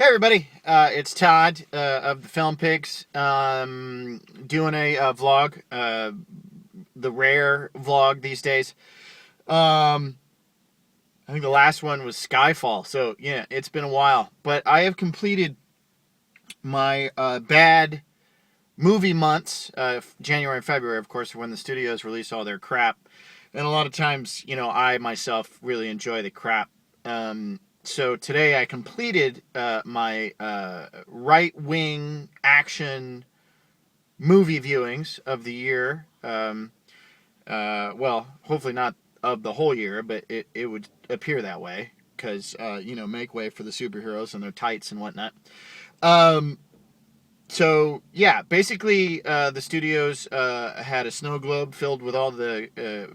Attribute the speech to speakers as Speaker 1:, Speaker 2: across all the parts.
Speaker 1: everybody, it's Todd of the Film Pigs. Doing a vlog, the rare vlog these days. Um, I think the last one was Skyfall, so yeah, it's been a while. But I have completed my bad movie months, January and February, of course, when the studios release all their crap. And a lot of times, I myself really enjoy the crap. So today I completed my right wing action movie viewings of the year. Well, hopefully not of the whole year, but it would appear that way because, make way for the superheroes and their tights and whatnot. So yeah, basically, the studios had a snow globe filled with all the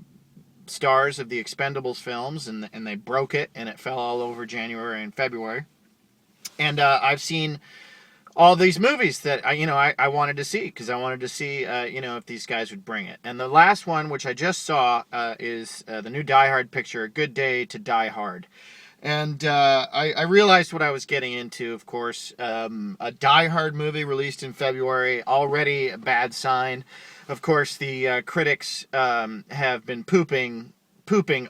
Speaker 1: stars of the Expendables films, and they broke it, and it fell all over January and February. And I've seen all these movies that I wanted to see because I wanted to see if these guys would bring it. And the last one, which I just saw, is the new Die Hard picture, A Good Day to Die Hard. And I realized what I was getting into, of course. A Die Hard movie released in February, already a bad sign. Of course, the critics have been pooping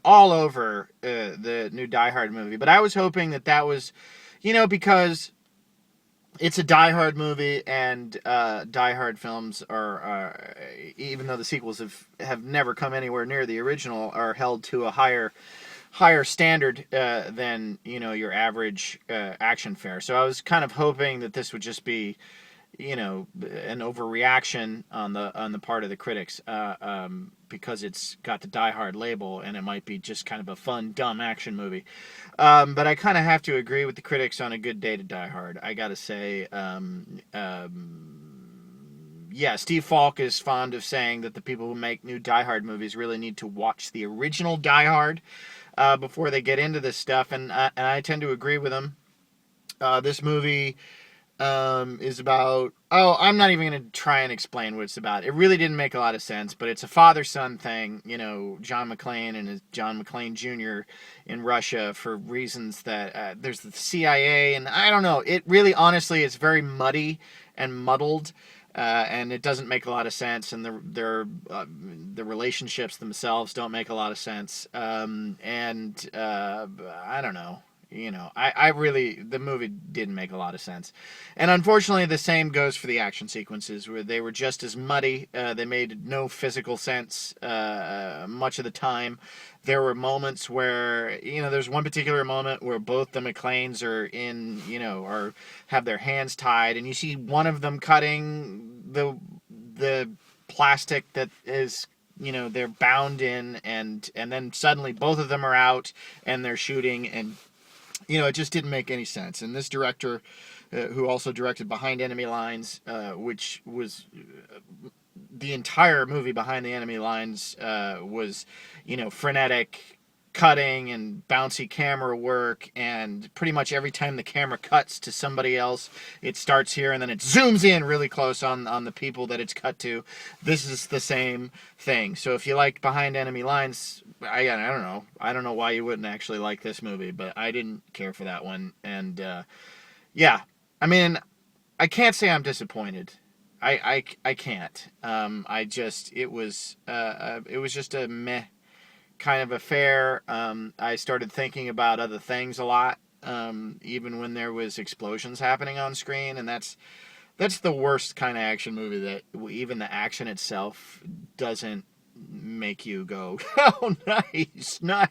Speaker 1: all over the new Die Hard movie. But I was hoping that was, because it's a Die Hard movie, and Die Hard films are, even though the sequels have never come anywhere near the original, are held to a higher standard than your average action fare. So I was kind of hoping that this would just be an overreaction on the part of the critics, because it's got the Die Hard label, and it might be just kind of a fun, dumb action movie. But I kind of have to agree with the critics on A Good Day to Die Hard. I gotta say, yeah, Steve Falk is fond of saying that the people who make new Die Hard movies really need to watch the original Die Hard before they get into this stuff, and I tend to agree with him. This movie is about... Oh, I'm not even going to try and explain what it's about. It really didn't make a lot of sense, but it's a father-son thing. John McClane and his John McClane Jr. in Russia for reasons that... there's the CIA, and I don't know. It really, honestly, it's very muddy and muddled. And it doesn't make a lot of sense, and the relationships themselves don't make a lot of sense. And I don't know. I really, the movie didn't make a lot of sense. And unfortunately, the same goes for the action sequences, where they were just as muddy. They made no physical sense much of the time. There were moments where, there's one particular moment where both the McClanes are or have their hands tied, and you see one of them cutting the plastic that is, they're bound in, and then suddenly both of them are out, and they're shooting, and it just didn't make any sense. And this director, who also directed Behind Enemy Lines, which was the entire movie Behind the Enemy Lines, was, frenetic cutting and bouncy camera work, and pretty much every time the camera cuts to somebody else, it starts here and then it zooms in really close on the people that it's cut to. This is the same thing. So if you like Behind Enemy Lines, I don't know why you wouldn't actually like this movie, but I didn't care for that one. And yeah, I mean, I can't say I'm disappointed. I can't. It was just a meh kind of affair. I started thinking about other things a lot, even when there was explosions happening on screen, and that's the worst kind of action movie, that even the action itself doesn't make you go, oh, nice. I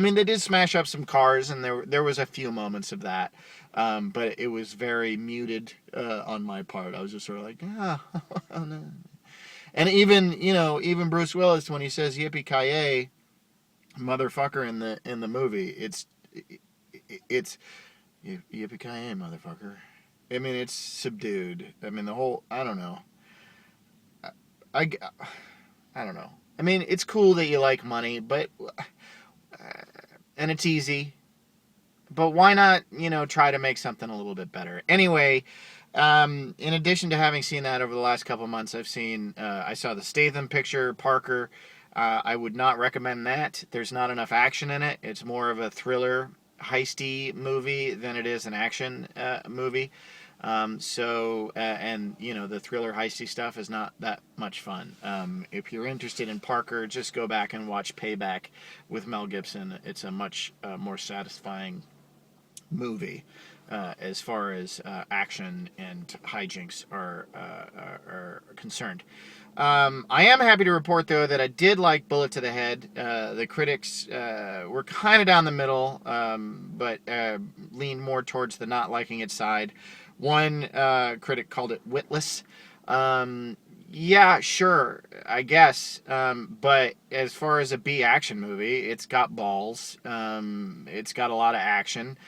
Speaker 1: mean, they did smash up some cars, and there was a few moments of that, but it was very muted on my part. I was just sort of like, oh no. And even Bruce Willis, when he says yippee-ki-yay, motherfucker, in the movie, it's yippee-ki-yay, motherfucker. I mean, it's subdued. I mean, the whole, I don't know. I don't know. I mean, it's cool that you like money, but and it's easy. But why not, try to make something a little bit better? Anyway, in addition to having seen that over the last couple of months, I saw the Statham picture, Parker. I would not recommend that. There's not enough action in it. It's more of a thriller. heisty movie than it is an action movie. And the thriller heisty stuff is not that much fun. If you're interested in Parker, just go back and watch Payback with Mel Gibson. It's a much more satisfying movie as far as action and hijinks are concerned. I am happy to report, though, that I did like Bullet to the Head. The critics were kind of down the middle, but leaned more towards the not liking it side. One critic called it witless. Yeah, sure, I guess. But as far as a B action movie, it's got balls. It's got a lot of action.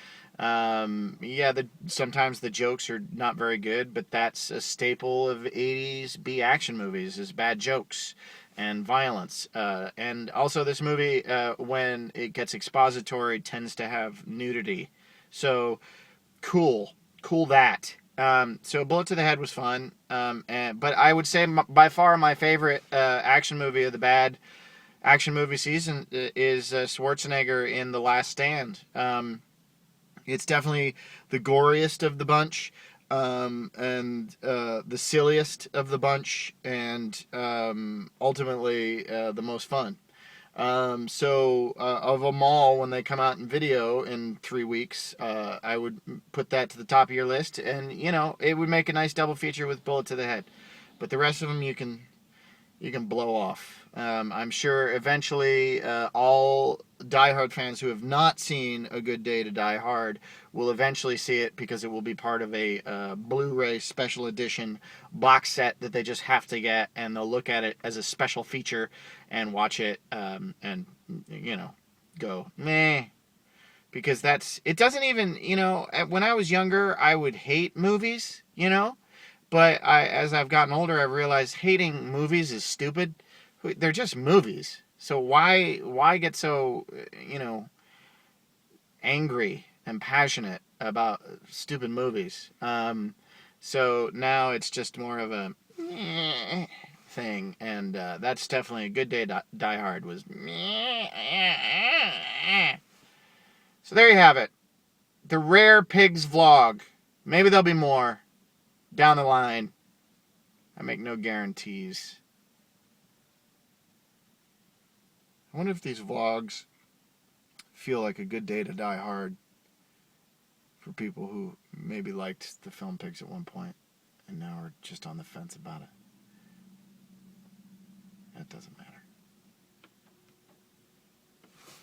Speaker 1: Yeah, sometimes the jokes are not very good, but that's a staple of 80s B action movies is bad jokes and violence. And also this movie, when it gets expository, tends to have nudity. So cool that. So Bullet to the Head was fun. But I would say by far my favorite action movie of the bad action movie season is Schwarzenegger in The Last Stand. It's definitely the goriest of the bunch, and the silliest of the bunch, and ultimately the most fun. Of them all, when they come out in video in 3 weeks, I would put that to the top of your list, and it would make a nice double feature with Bullet to the Head. But the rest of them you can blow off. I'm sure eventually all Die Hard fans who have not seen A Good Day to Die Hard will eventually see it because it will be part of a Blu-ray special edition box set that they just have to get, and they'll look at it as a special feature and watch it and go meh, because it doesn't even, when I was younger I would hate movies, but as I've gotten older I've realized hating movies is stupid. They're just movies. So why get so, angry and passionate about stupid movies? So now it's just more of a thing, and that's definitely A Good Day to Die Hard was. So there you have it. The Rare Pigs vlog. Maybe there'll be more down the line. I make no guarantees. I wonder if these vlogs feel like a good day to die hard for people who maybe liked the film Pigs at one point and now are just on the fence about it. That doesn't matter.